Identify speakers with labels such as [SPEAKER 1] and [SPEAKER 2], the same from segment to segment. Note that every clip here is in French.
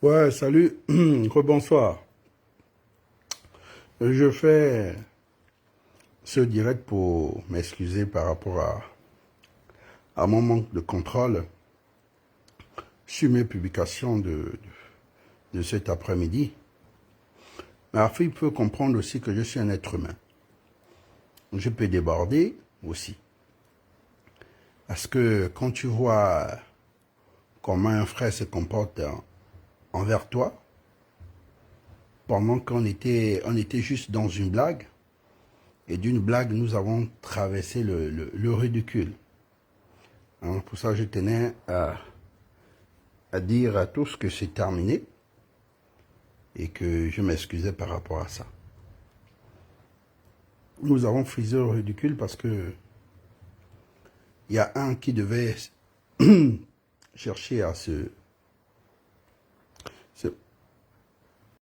[SPEAKER 1] Ouais, salut, rebonsoir. Je fais ce direct pour m'excuser par rapport à mon manque de contrôle sur mes publications de cet après-midi. Mais après, il peut comprendre aussi que je suis un être humain. Je peux déborder aussi. Parce que quand tu vois comment un frère se comporte envers toi, pendant on était juste dans une blague, et d'une blague, nous avons traversé le ridicule. Hein, pour ça, je tenais à dire à tous que c'est terminé et que je m'excusais par rapport à ça. Nous avons frisé le ridicule parce que il y a un qui devait chercher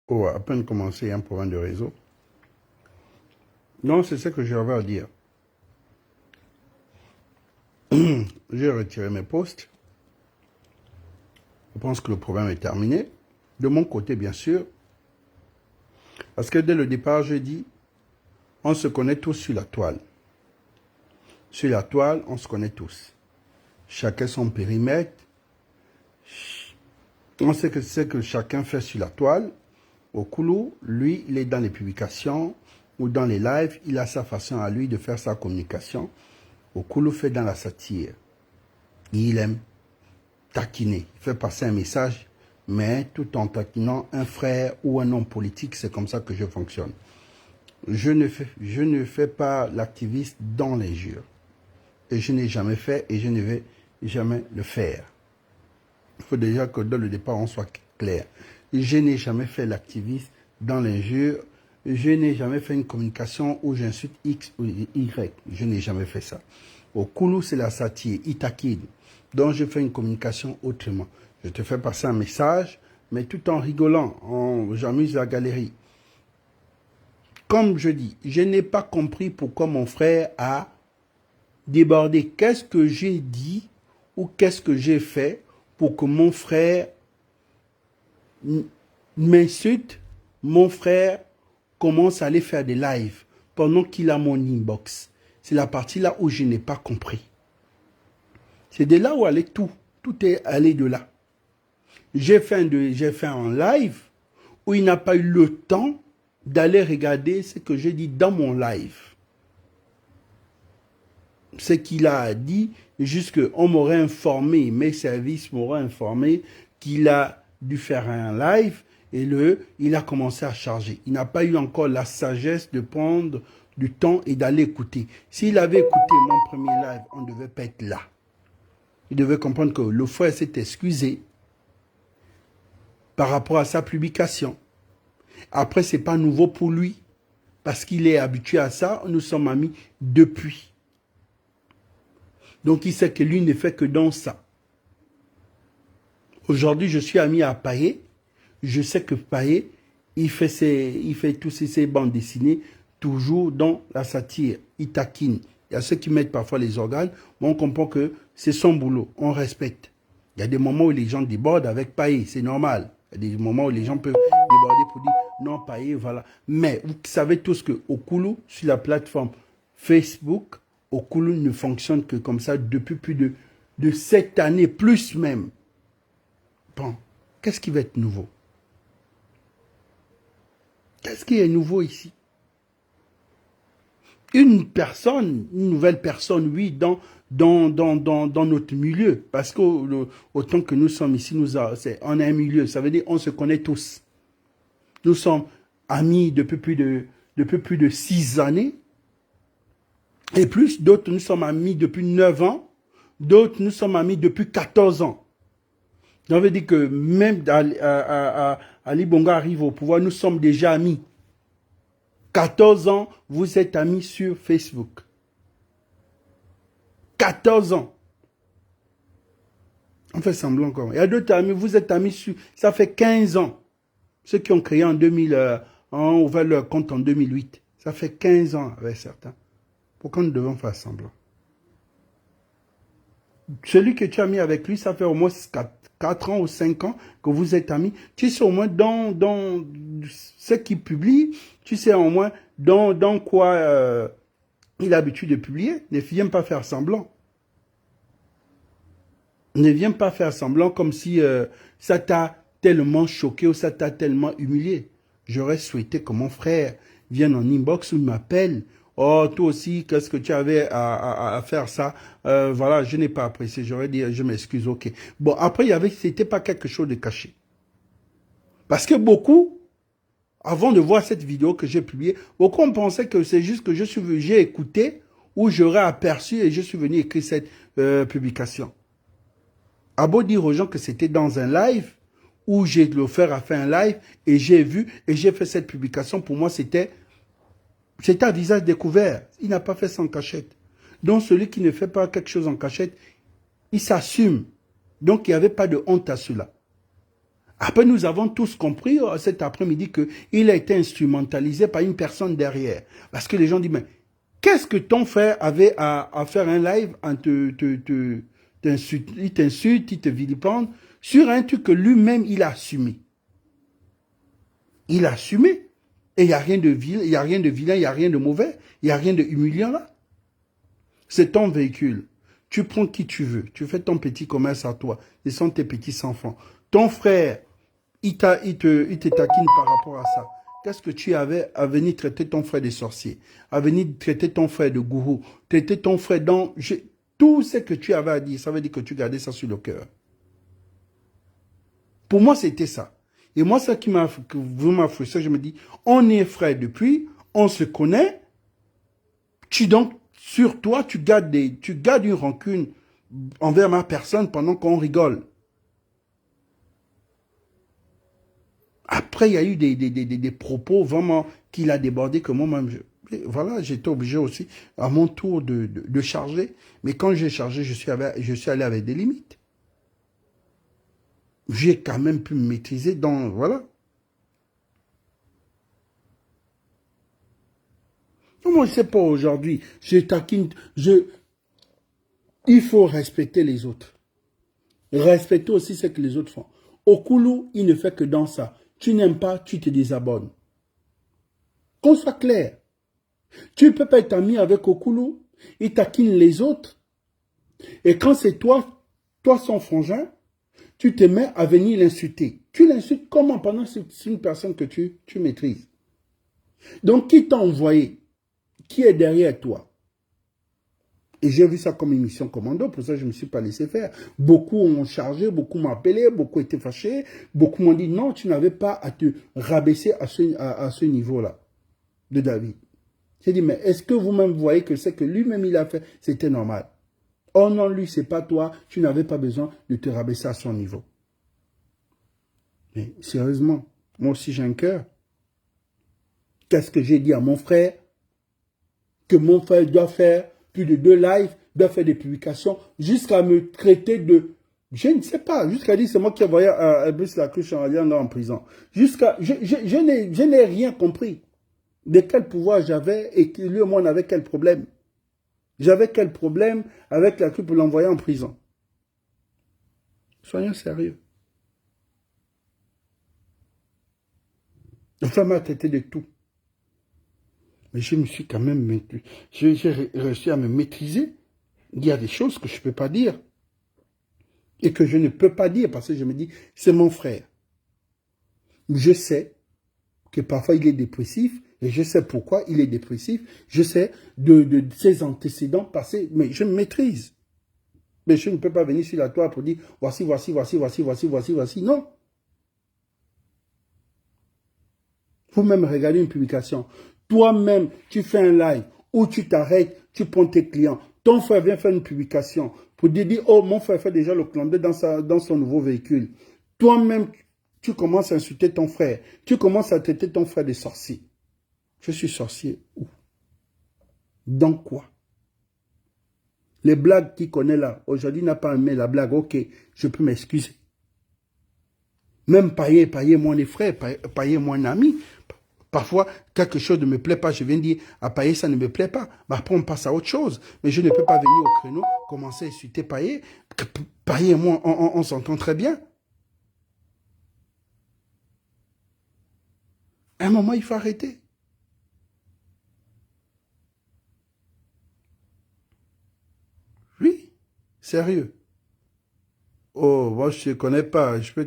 [SPEAKER 1] Oh, à peine commencé, un problème de réseau. Non, c'est ce que j'avais à dire. J'ai retiré mes posts. Je pense que le problème est terminé. De mon côté, bien sûr. Parce que dès le départ, j'ai dit, on se connaît tous sur la toile. Sur la toile, on se connaît tous. Chacun son périmètre. On sait que c'est que chacun fait sur la toile. Okulu, lui, il est dans les publications ou dans les lives. Il a sa façon à lui de faire sa communication. Okulu fait dans la satire. Il aime taquiner. Il fait passer un message, mais tout en taquinant un frère ou un homme politique. C'est comme ça que je fonctionne. Je ne fais pas l'activiste dans l'injure. Et je n'ai jamais fait et je ne vais jamais le faire. Il faut déjà que dès le départ, on soit clair. Je n'ai jamais fait l'activiste dans l'injure. Je n'ai jamais fait une communication où j'insulte X ou Y. Je n'ai jamais fait ça. Au Koulou, c'est la satire, Itakid. Donc, je fais une communication autrement. Je te fais passer un message, mais tout en rigolant. J'amuse la galerie. Comme je dis, je n'ai pas compris pourquoi mon frère a débordé. Qu'est-ce que j'ai dit ou qu'est-ce que j'ai fait pour que mon frère m'insulte, mon frère commence à aller faire des lives pendant qu'il a mon inbox. C'est la partie là où je n'ai pas compris. C'est de là où allait tout. Tout est allé de là. J'ai fait un live où il n'a pas eu le temps d'aller regarder ce que j'ai dit dans mon live. Ce qu'il a dit, juste qu'on m'aurait informé, mes services m'auraient informé qu'il a dû faire un live et il a commencé à charger. Il n'a pas eu encore la sagesse de prendre du temps et d'aller écouter. S'il avait écouté mon premier live, on ne devait pas être là. Il devait comprendre que le frère s'est excusé par rapport à sa publication. Après, ce n'est pas nouveau pour lui, parce qu'il est habitué à ça. Nous sommes amis depuis. Donc, il sait que lui ne fait que dans ça. Aujourd'hui, je suis ami à Payet. Je sais que Payet, il fait tous ses bandes dessinées toujours dans la satire. Il taquine. Il y a ceux qui mettent parfois les organes, mais on comprend que c'est son boulot. On respecte. Il y a des moments où les gens débordent avec Payet. C'est normal. Il y a des moments où les gens peuvent déborder pour dire non, Payet, voilà. Mais vous savez tous que Okulu, sur la plateforme Facebook, Okulu ne fonctionne que comme ça depuis plus de 7 années, plus même. Bon, qu'est-ce qui va être nouveau? Qu'est-ce qui est nouveau ici? Une nouvelle personne, oui, dans notre milieu. Parce que autant que nous sommes ici, on a un milieu. Ça veut dire qu'on se connaît tous. Nous sommes amis depuis plus de 6 années. Et plus, d'autres, nous sommes amis depuis 9 ans. D'autres, nous sommes amis depuis 14 ans. Ça veut dire que même Ali Bongo arrive au pouvoir, nous sommes déjà amis. 14 ans, vous êtes amis sur Facebook. 14 ans. On fait semblant encore. Il y a d'autres amis, vous êtes amis sur... Ça fait 15 ans. Ceux qui ont créé en 2000, ont ouvert leur compte en 2008. Ça fait 15 ans avec certains. Pourquoi nous devons faire semblant? Celui que tu as mis avec lui, ça fait au moins 4 ans ou 5 ans que vous êtes amis. Tu sais au moins dans ce qu'il publie, tu sais au moins dans quoi il a l'habitude de publier. Ne viens pas faire semblant. Ne viens pas faire semblant comme si ça t'a tellement choqué ou ça t'a tellement humilié. J'aurais souhaité que mon frère vienne en inbox ou m'appelle. Oh, toi aussi, qu'est-ce que tu avais à faire ça? Voilà, je n'ai pas apprécié. J'aurais dit, je m'excuse, ok. Bon, après, c'était pas quelque chose de caché. Parce que beaucoup, avant de voir cette vidéo que j'ai publiée, beaucoup ont pensé que c'est juste que j'ai écouté ou j'aurais aperçu et je suis venu écrire cette publication. À beau dire aux gens que c'était dans un live où j'ai le frère a fait un live et j'ai vu et j'ai fait cette publication. Pour moi, c'était un visage découvert. Il n'a pas fait ça en cachette. Donc, celui qui ne fait pas quelque chose en cachette, il s'assume. Donc, il n'y avait pas de honte à cela. Après, nous avons tous compris cet après-midi qu'il a été instrumentalisé par une personne derrière. Parce que les gens disent, mais qu'est-ce que ton frère avait à faire un live en il t'insulte, il te vilipende sur un truc que lui-même, il a assumé. Il a assumé. Et il n'y a rien de vilain, il n'y a rien de mauvais, il n'y a rien de humiliant là. C'est ton véhicule. Tu prends qui tu veux. Tu fais ton petit commerce à toi. Ce sont tes petits enfants. Ton frère, il te taquine par rapport à ça. Qu'est-ce que tu avais à venir traiter ton frère de sorcier, à venir traiter ton frère de gourou, traiter ton frère dans... Tout ce que tu avais à dire, ça veut dire que tu gardais ça sur le cœur. Pour moi, c'était ça. Et moi, ça qui m'a vraiment frustré, je me dis, on est frères depuis, on se connaît, donc, sur toi, tu gardes une rancune envers ma personne pendant qu'on rigole. Après, il y a eu des propos vraiment qu'il a débordé que moi-même, voilà, j'étais obligé aussi, à mon tour, de charger. Mais quand j'ai chargé, je suis allé avec des limites. J'ai quand même pu me maîtriser dans, voilà. Moi, je ne sais pas aujourd'hui, il faut respecter les autres. Respecter aussi ce que les autres font. Okulu, il ne fait que dans ça. Tu n'aimes pas, tu te désabonnes. Qu'on soit clair. Tu ne peux pas être ami avec Okulu, il taquine les autres. Et quand c'est toi son frangin, tu te mets à venir l'insulter. Tu l'insultes comment pendant que c'est une personne que tu maîtrises. Donc, qui t'a envoyé? Qui est derrière toi? Et j'ai vu ça comme une mission commando, pour ça je ne me suis pas laissé faire. Beaucoup ont chargé, beaucoup m'ont appelé, beaucoup étaient fâchés, beaucoup m'ont dit non, tu n'avais pas à te rabaisser à ce niveau-là de David. J'ai dit, mais est-ce que vous-même voyez que ce que lui-même il a fait, c'était normal? Oh non, lui, c'est pas toi, tu n'avais pas besoin de te rabaisser à son niveau. Mais sérieusement, moi aussi j'ai un cœur. Qu'est-ce que j'ai dit à mon frère? Que mon frère doit faire plus de 2 lives, doit faire des publications, jusqu'à me traiter de... Je ne sais pas, jusqu'à dire c'est moi qui ai envoyé Elvis Lacruche en prison. Je n'ai rien compris de quel pouvoir j'avais et lui et moi on avait quel problème. J'avais quel problème avec Lacruche pour l'envoyer en prison. Soyons sérieux. La femme m'a traité de tout. Mais je me suis quand même... J'ai réussi à me maîtriser. Il y a des choses que je ne peux pas dire. Et que je ne peux pas dire parce que je me dis, c'est mon frère. Je sais que parfois il est dépressif et je sais pourquoi il est dépressif. Je sais de ses antécédents passés, mais je me maîtrise. Mais je ne peux pas venir sur la toile pour dire, voici. Non. Vous-même regardez une publication. Toi-même, tu fais un live où tu t'arrêtes, tu prends tes clients. Ton frère vient faire une publication pour te dire, oh, mon frère fait déjà le clandé dans son nouveau véhicule. Toi-même, tu commences à insulter ton frère. Tu commences à traiter ton frère de sorcier. Je suis sorcier où? Dans quoi? Les blagues qu'il connaît là, aujourd'hui n'a pas aimé la blague, ok, je peux m'excuser. Même Payet, mon frère, Payet, mon ami, Parfois, quelque chose ne me plaît pas, je viens dire, à Payet, ça ne me plaît pas. Mais après, on passe à autre chose. Mais je ne peux pas venir au créneau, commencer à insulter Payet. Payet et moi, on s'entend très bien. À un moment, il faut arrêter. Oui, sérieux. Oh, moi, je ne te connais pas. Je peux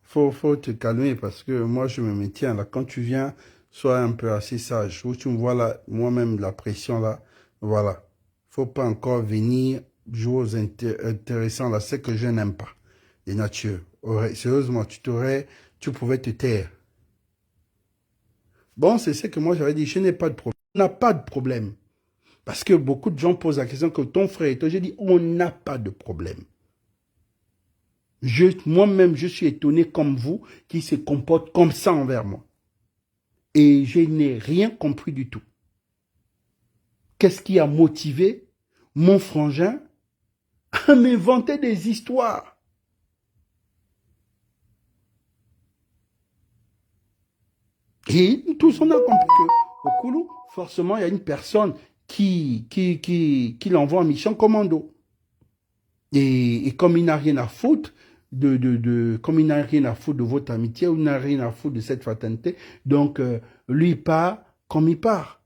[SPEAKER 1] faut te calmer parce que moi, je me maintiens là. Quand tu viens, sois un peu assez sage. Où tu me vois là, moi-même, la pression là, voilà. Faut pas encore venir jouer aux intéressants là. C'est que je n'aime pas. Les natures. Sérieusement, tu pouvais te taire. Bon, c'est ce que moi j'avais dit. Je n'ai pas de problème. On n'a pas de problème. Parce que beaucoup de gens posent la question que ton frère et toi, j'ai dit, on n'a pas de problème. Moi-même, je suis étonné comme vous qui se comporte comme ça envers moi. Et je n'ai rien compris du tout. Qu'est-ce qui a motivé mon frangin à m'inventer des histoires? Et tous on a compris qu'au Koulou, forcément, il y a une personne qui l'envoie en mission commando. Et comme il n'a rien à foutre comme il n'a rien à foutre de votre amitié, ou il n'a rien à foutre de cette fraternité, donc lui il part comme il part.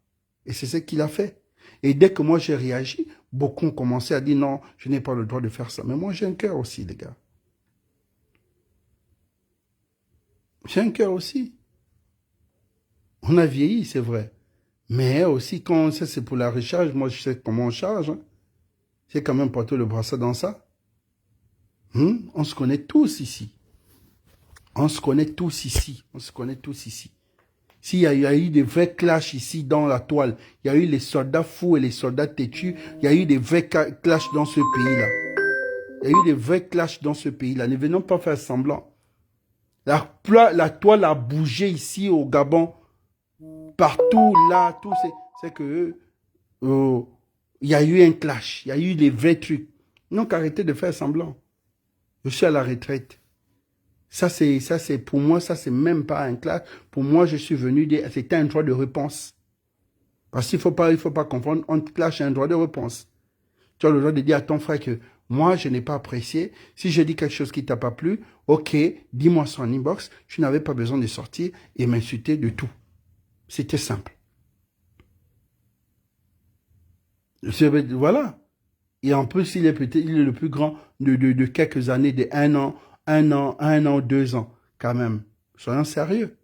[SPEAKER 1] Et c'est ce qu'il a fait. Et dès que moi j'ai réagi, beaucoup ont commencé à dire non, je n'ai pas le droit de faire ça. Mais moi j'ai un cœur aussi, les gars. J'ai un cœur aussi. On a vieilli, c'est vrai. Mais aussi, quand ça c'est pour la recharge, moi je sais comment on charge. Hein. J'ai quand même porté le brassard dans ça. On se connaît tous ici. On se connaît tous ici. On se connaît tous ici. S'il y a eu des vrais clashs ici dans la toile, il y a eu les soldats fous et les soldats têtus, il y a eu des vrais clashs dans ce pays-là. Il y a eu des vrais clashs dans ce pays-là. Ne venons pas faire semblant. La toile a bougé ici au Gabon. Partout là, tout c'est que il y a eu un clash. Il y a eu des vrais trucs. Donc arrêtez de faire semblant. Je suis à la retraite. Ça, c'est, pour moi, ça, c'est même pas un clash. Pour moi, je suis venu dire, c'était un droit de réponse. Parce qu'il faut pas confondre entre clash et un droit de réponse. Tu as le droit de dire à ton frère que moi, je n'ai pas apprécié. Si je dis quelque chose qui t'a pas plu, ok, dis-moi ça en inbox. Tu n'avais pas besoin de sortir et m'insulter de tout. C'était simple. Voilà. Et en plus, il est le plus grand de quelques années, de un an, 2 ans, quand même. Soyons sérieux.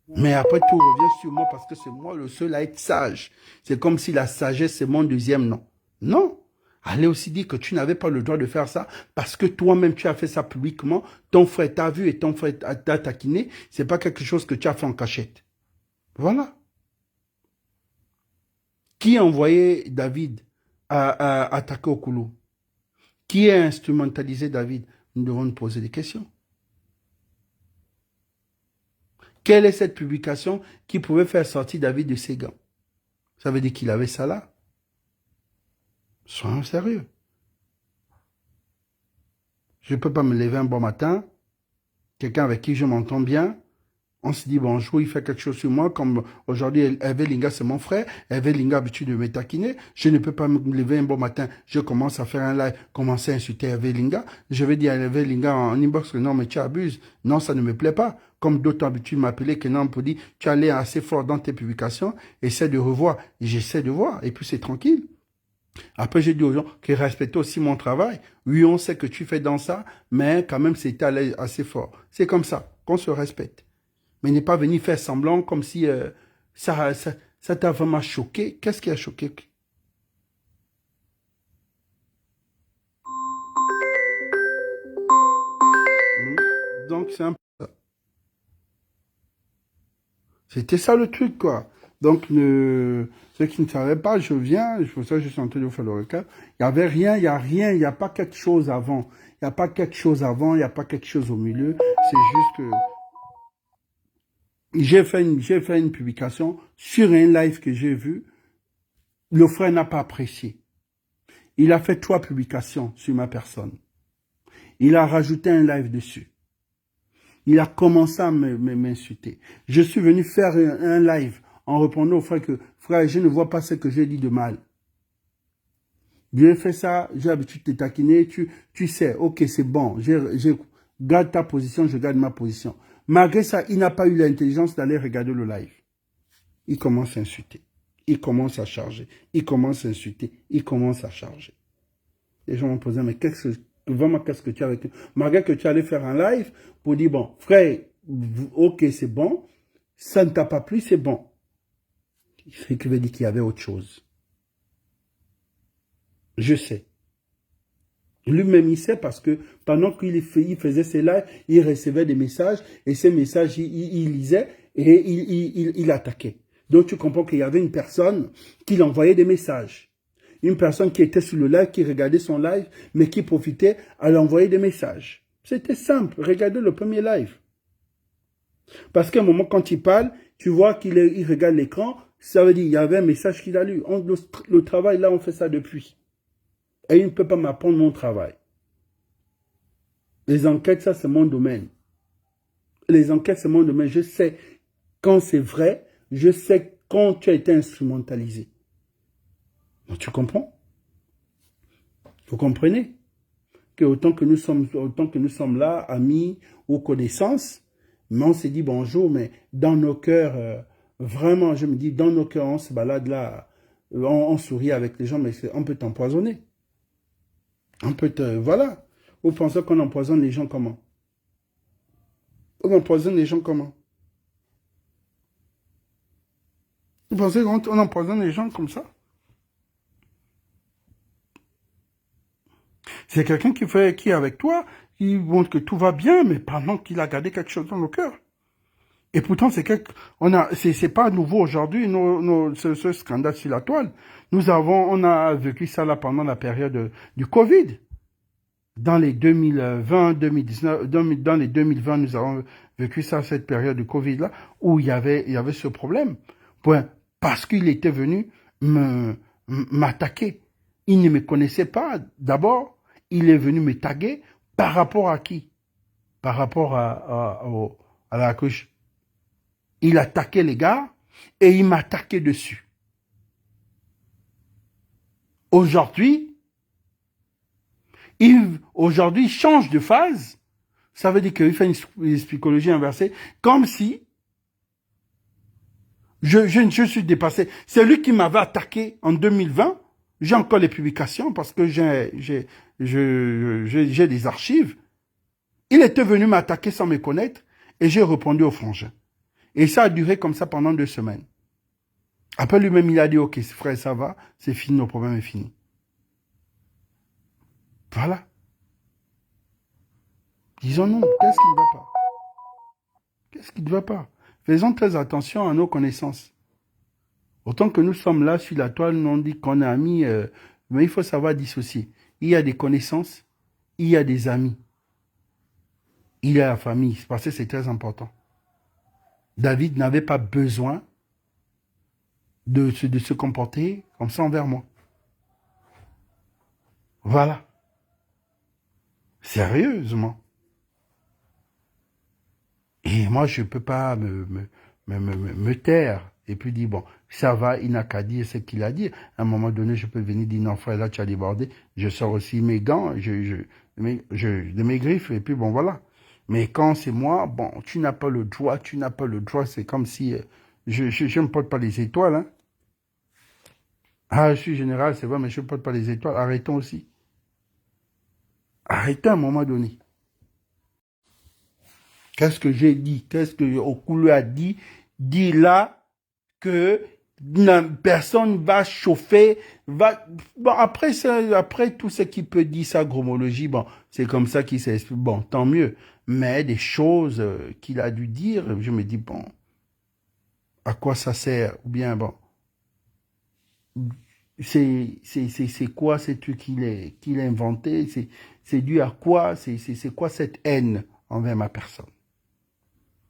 [SPEAKER 1] Mais après, tout revient sur moi parce que c'est moi le seul à être sage. C'est comme si la sagesse, c'est mon deuxième nom. Non. Allez aussi dire que tu n'avais pas le droit de faire ça parce que toi-même, tu as fait ça publiquement. Ton frère t'a vu et ton frère t'a taquiné. C'est pas quelque chose que tu as fait en cachette. Voilà. Qui a envoyé David à attaquer Okoulou? Qui a instrumentalisé David? Nous devons nous poser des questions. Quelle est cette publication qui pouvait faire sortir David de ses gants? Ça veut dire qu'il avait ça là. Soyons sérieux. Je ne peux pas me lever un bon matin, quelqu'un avec qui je m'entends bien, on se dit bonjour, il fait quelque chose sur moi, comme aujourd'hui, Hervé Linga, c'est mon frère, Hervé Linga a l'habitude de me taquiner, je ne peux pas me lever un bon matin, je commence à faire un live, commencer à insulter Hervé Linga, je vais dire à Hervé Linga en inbox que non, mais tu abuses, non, ça ne me plaît pas, comme d'autres ont l'habitude de m'appeler, que non, pour dire, tu allais assez fort dans tes publications, essaie de revoir, et j'essaie de voir, et puis c'est tranquille. Après, j'ai dit aux gens qu'ils respectent aussi mon travail. Oui, on sait que tu fais dans ça, mais quand même, c'était assez fort. C'est comme ça, qu'on se respecte. Mais n'est pas venu faire semblant comme si ça t'a vraiment choqué. Qu'est-ce qui a choqué? Donc, c'est un peu ça. C'était ça le truc, quoi. Donc, ceux qui ne savaient pas, je viens, c'est pour ça que je suis en train de vous faire le recap. Il n'y avait rien, il n'y a rien, il n'y a pas quelque chose avant. Il n'y a pas quelque chose avant, il n'y a pas quelque chose au milieu. C'est juste que j'ai fait une publication sur un live que j'ai vu. Le frère n'a pas apprécié. Il a fait 3 publications sur ma personne. Il a rajouté un live dessus. Il a commencé à m'insulter. Je suis venu faire un live en répondant au frère que, frère, je ne vois pas ce que j'ai dit de mal. Dieu fait ça, j'ai l'habitude de te taquiner, tu sais, ok, c'est bon, garde ta position, je garde ma position. Malgré ça, il n'a pas eu l'intelligence d'aller regarder le live. Il commence à insulter, il commence à charger, il commence à insulter, il commence à charger. Les gens m'ont posé, mais vraiment, qu'est-ce que tu as avec eux? Malgré que tu allais faire un live pour dire, bon, frère, ok, c'est bon, ça ne t'a pas plu, c'est bon. Ce qui veut dire qu'il y avait autre chose. Je sais. Lui-même, il sait parce que pendant qu'il faisait ses lives, il recevait des messages et ces messages, il lisait et il attaquait. Donc, tu comprends qu'il y avait une personne qui envoyait des messages. Une personne qui était sur le live, qui regardait son live, mais qui profitait à l'envoyer des messages. C'était simple. Regardez le premier live. Parce qu'à un moment, quand il parle, tu vois qu'il regarde l'écran, ça veut dire qu'il y avait un message qu'il a lu. Le travail, là, on fait ça depuis. Et il ne peut pas m'apprendre mon travail. Les enquêtes, ça, c'est mon domaine. Les enquêtes, c'est mon domaine. Je sais quand c'est vrai. Je sais quand tu as été instrumentalisé. Donc, tu comprends? Vous comprenez? Que autant que nous sommes là, amis ou connaissances, mais on s'est dit bonjour, mais dans nos cœurs, vraiment, je me dis, dans nos cœurs, on se balade là, on sourit avec les gens, mais on peut t'empoisonner. Voilà. Vous pensez qu'on empoisonne les gens comment? On empoisonne les gens comment? Vous pensez qu'on empoisonne les gens comme ça? C'est quelqu'un qui est avec toi, qui montre que tout va bien, mais pendant qu'il a gardé quelque chose dans le cœur. Et pourtant, c'est pas nouveau aujourd'hui, ce scandale sur la toile. On a vécu ça là pendant la période du Covid. Dans les 2020, 2019, dans les 2020, nous avons vécu ça, cette période de Covid-là, où il y avait ce problème. Parce qu'il était venu m'attaquer. Il ne me connaissait pas. D'abord, il est venu me taguer par rapport à qui? Par rapport à la couche. Il attaquait les gars et il m'attaquait dessus. Aujourd'hui, il change de phase. Ça veut dire qu'il fait une psychologie inversée, comme si je suis dépassé. C'est lui qui m'avait attaqué en 2020. J'ai encore les publications parce que j'ai des archives. Il était venu m'attaquer sans me connaître et j'ai répondu au frangin. Et ça a duré comme ça pendant 2 semaines. Après lui-même, il a dit, ok, frère, ça va, c'est fini, nos problèmes est fini. Voilà. Disons-nous, qu'est-ce qui ne va pas? Qu'est-ce qui ne va pas? Faisons très attention à nos connaissances. Autant que nous sommes là sur la toile, nous on dit qu'on est amis, mais il faut savoir dissocier. Il y a des connaissances, il y a des amis. Il y a la famille, parce que c'est très important. David n'avait pas besoin de se comporter comme ça envers moi. Voilà. Sérieusement. Et moi, je ne peux pas me taire et puis dire, bon, ça va, il n'a qu'à dire ce qu'il a dit. À un moment donné, je peux venir dire, non, frère, là, tu as débordé. Je sors aussi mes gants, de mes griffes, et puis bon, voilà. Mais quand c'est moi, bon, tu n'as pas le droit, c'est comme si je ne porte pas les étoiles. Hein. Ah, je suis général, c'est vrai, mais je ne porte pas les étoiles. Arrêtons aussi. Arrêtons à un moment donné. Qu'est-ce que j'ai dit? Qu'est-ce que Okulu a dit? Dit là que personne va chauffer, bon, après tout ce qu'il peut dire, sa gromologie, bon, c'est comme ça qu'il s'explique, bon, tant mieux. Mais des choses qu'il a dû dire, je me dis, bon, à quoi ça sert? Ou bien, bon, c'est quoi ces trucs qu'il a inventé? C'est dû à quoi? C'est quoi cette haine envers ma personne?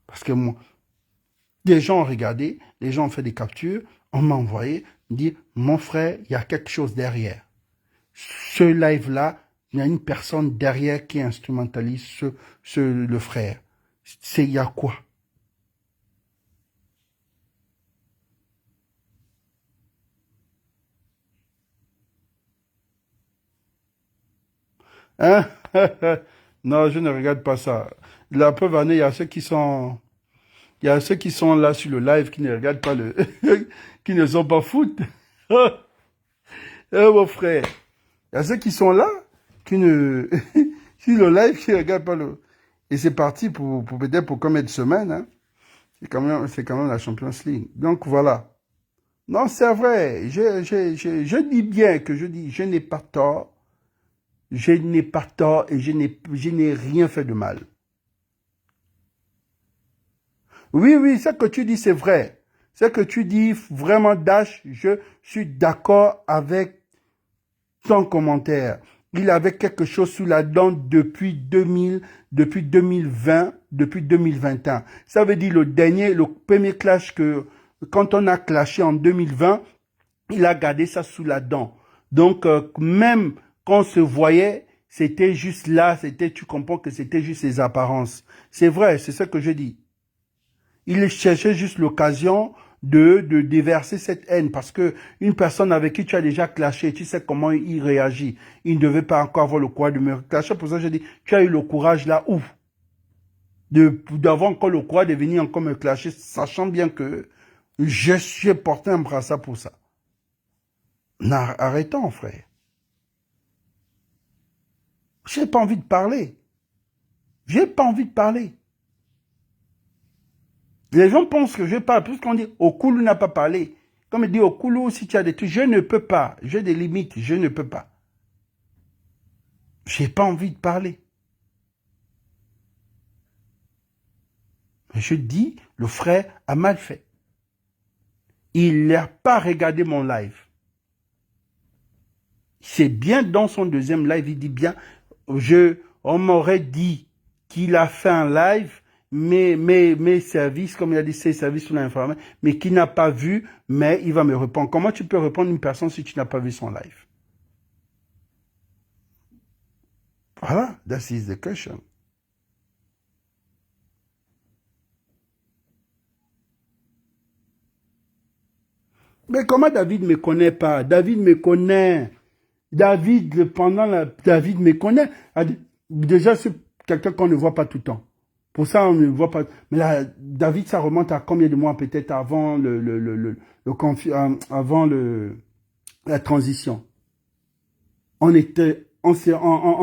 [SPEAKER 1] Parce que moi, des gens ont regardé, les gens ont fait des captures, on m'a envoyé, dire, mon frère, il y a quelque chose derrière. Ce live-là, il y a une personne derrière qui instrumentalise le frère. C'est il y a quoi? Hein? Non, je ne regarde pas ça. La preuve en est, il y a ceux qui sont, il y a ceux qui sont là sur le live qui ne regardent pas le, qui ne sont pas foot. Mon frère. Il y a ceux qui sont là, qui ne, sur le live, qui ne regardent pas le, et c'est parti pour peut-être pour combien de semaines, hein. C'est quand même la Champions League. Donc voilà. Non, c'est vrai. Je dis bien que je dis, je n'ai pas tort. Je n'ai pas tort et je n'ai rien fait de mal. Oui, oui, ce que tu dis, c'est vrai. Ce que tu dis, vraiment, Dash, je suis d'accord avec ton commentaire. Il avait quelque chose sous la dent depuis 2000, depuis 2020, depuis 2021. Ça veut dire le premier clash que, quand on a clashé en 2020, il a gardé ça sous la dent. Donc, même quand on se voyait, c'était juste là, tu comprends que c'était juste ses apparences. C'est vrai, c'est ce que je dis. Il cherchait juste l'occasion de déverser cette haine parce que une personne avec qui tu as déjà clashé, tu sais comment il réagit. Il ne devait pas encore avoir le courage de me clasher. Pour ça, je dis, tu as eu le courage là où? D'avoir encore le courage de venir encore me clasher, sachant bien que je suis porté un brassard pour ça. Arrêtons, frère. J'ai pas envie de parler. J'ai pas envie de parler. Les gens pensent que je parle, puisqu'on dit Okulu n'a pas parlé. Comme il dit Okulu, si tu as des trucs, je ne peux pas. J'ai des limites, je ne peux pas. J'ai pas envie de parler. Je dis, le frère a mal fait. Il n'a pas regardé mon live. C'est bien dans son deuxième live, il dit bien, on m'aurait dit qu'il a fait un live, mes services, comme il a dit, ses services sont informés, mais qu'il n'a pas vu, mais il va me répondre. Comment tu peux répondre à une personne si tu n'as pas vu son live? Voilà, that is the question. Mais comment David ne me connaît pas? David me connaît. David me connaît. Déjà, c'est quelqu'un qu'on ne voit pas tout le temps. Pour ça, on ne voit pas. Mais là, David, ça remonte à combien de mois peut-être avant avant la transition. On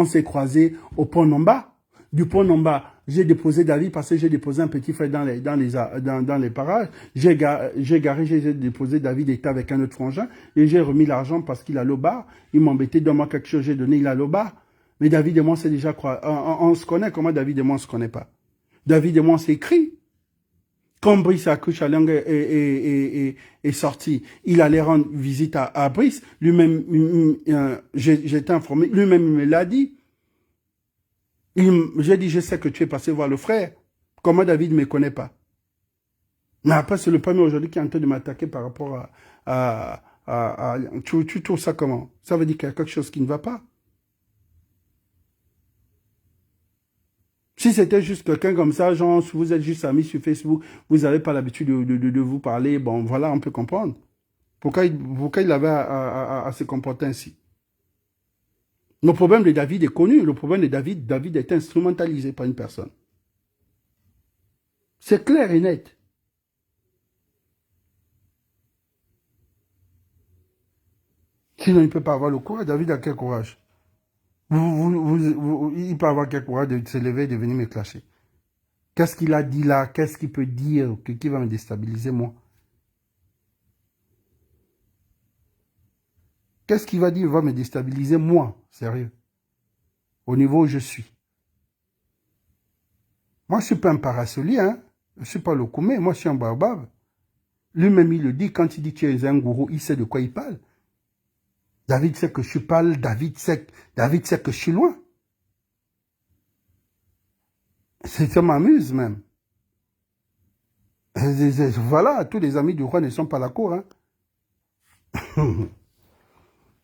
[SPEAKER 1] s'est croisés au pont Nomba. Du pont Nomba, j'ai déposé David parce que j'ai déposé un petit frère dans les parages. J'ai déposé David était avec un autre frangin et j'ai remis l'argent parce qu'il a l'eau bar. Il m'embêtait, donne-moi quelque chose, j'ai donné, il a l'eau bar. Mais David et moi, c'est déjà quoi? On se connaît. Comment David et moi, on se connaît pas? David et moi, on s'écrit. Quand Brice Akuchalang est sorti, il allait rendre visite à Brice. Lui-même, j'étais informé, lui-même il me l'a dit. J'ai dit, je sais que tu es passé voir le frère. Comment David ne me connaît pas? Mais après, c'est le premier aujourd'hui qui est en train de m'attaquer par rapport tu trouves ça comment? Ça veut dire qu'il y a quelque chose qui ne va pas. Si c'était juste quelqu'un comme ça, genre, vous êtes juste amis sur Facebook, vous n'avez pas l'habitude de vous parler, bon, voilà, on peut comprendre. Pourquoi il avait à se comporter ainsi? Le problème de David est connu. Le problème de David est instrumentalisé par une personne. C'est clair et net. Sinon, il ne peut pas avoir le courage. David a quel courage? Il peut avoir quel courage de se lever et de venir me clasher? Qu'est-ce qu'il a dit là? Qu'est-ce qu'il peut dire qui va me déstabiliser, moi? Qu'est-ce qu'il va dire? Il va me déstabiliser, moi, sérieux. Au niveau où je suis. Moi, je ne suis pas un parasolier, hein. Je ne suis pas le Koumé, moi, je suis un barbare. Lui-même, il le dit, quand il dit que tu es un gourou, il sait de quoi il parle. David sait que je parle, David sait que je suis loin. Ça m'amuse même. Voilà, tous les amis du roi ne sont pas à la cour, hein.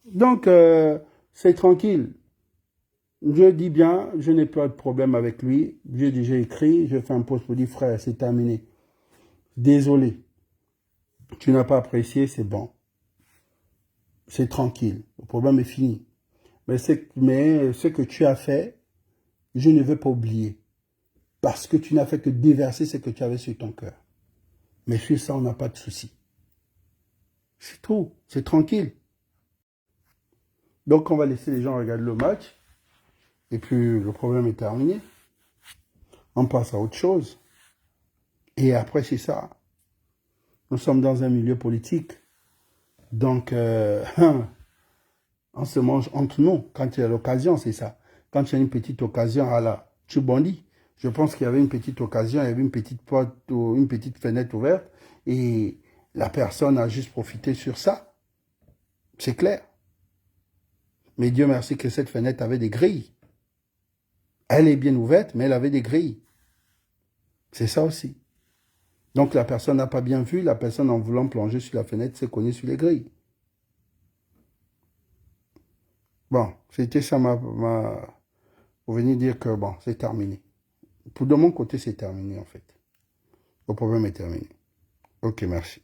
[SPEAKER 1] Donc, c'est tranquille. Je dis bien, je n'ai pas de problème avec lui. J'ai déjà écrit, je fais un post pour dire, frère, c'est terminé. Désolé. Tu n'as pas apprécié, c'est bon. C'est tranquille. Le problème est fini. Mais ce que tu as fait, je ne veux pas oublier. Parce que tu n'as fait que déverser ce que tu avais sur ton cœur. Mais sur ça, on n'a pas de souci. C'est tout. C'est tranquille. Donc, on va laisser les gens regarder le match. Et puis, le problème est terminé. On passe à autre chose. Et après, c'est ça. Nous sommes dans un milieu politique. Donc, on se mange entre nous. Quand il y a l'occasion, c'est ça. Quand il y a une petite occasion, tu bondis. Je pense qu'il y avait une petite occasion, il y avait une petite porte ou une petite fenêtre ouverte. Et la personne a juste profité sur ça. C'est clair. Mais Dieu merci que cette fenêtre avait des grilles. Elle est bien ouverte, mais elle avait des grilles. C'est ça aussi. Donc la personne n'a pas bien vu, la personne en voulant plonger sur la fenêtre s'est cognée sur les grilles. Bon, c'était ça pour venir dire que bon, c'est terminé. De mon côté, c'est terminé en fait. Le problème est terminé. Ok, merci.